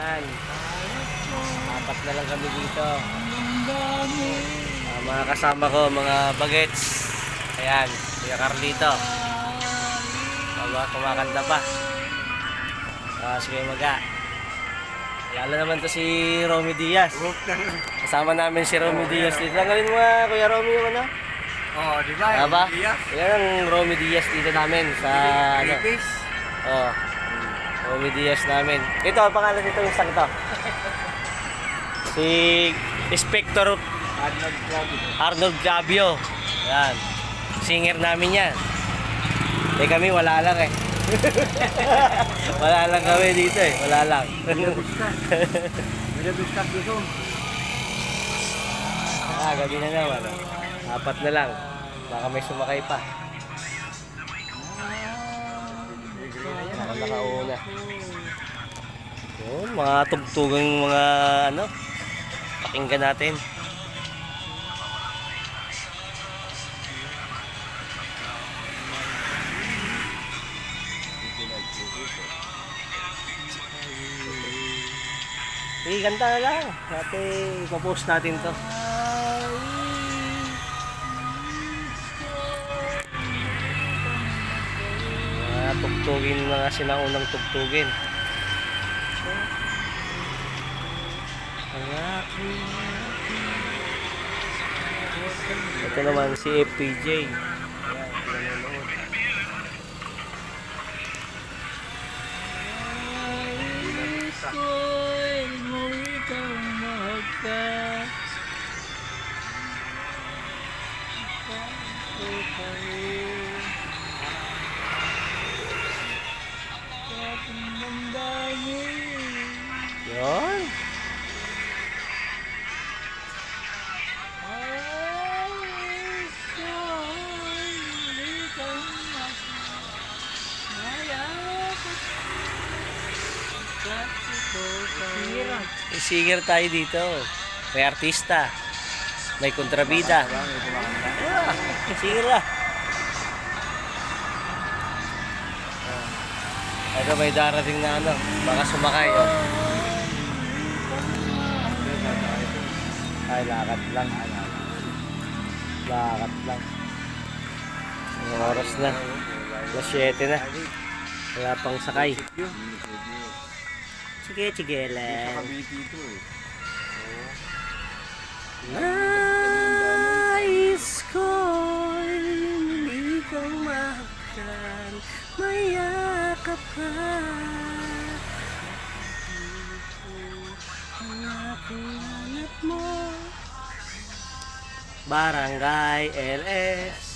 Yan. Apat na lang kami dito. Mga kasama ko, mga bagets. Ayan, Kuya Carlito. Kumakanta pa. Sige Maga. Lalo naman to si Romy Diaz. Kasama namin si Romy Diaz dito. Tanggalin mo nga, Kuya Romy, yung ano? Oo, di ba? Diba? Yan ang Romy Diaz dito namin sa ano. Oh. Romy Diaz namin. Ito, ang pangalan nito yung isang to. Si Inspector Arnold Clavio. Yan. Singer namin yan. Eh kami wala lang eh. Wala lang kami dito eh. Wala lang. Gabi na naman. Apat na lang. Baka may sumakay pa. Nakauna. Yun, mga tugtugang mga ano. Pakinggan natin. Sige, kanta na lang. Dati ipopost natin to. Mga tugtugin, mga sinaunang tugtugin. Ito naman si FPJ. Yun. Singer tayo dito. May artista. May kontrabida. Singer lah. Ito may darating na ano. Baka sumakay. Oh. Ay, lakad lang. Lakad lang. Ang oras na. Alas 7 na. Wala pang sakay. Sige lang. Nais ko'y muli kang mahagkan, mayakap ka. Ang aking hanap mo. Barangay LS.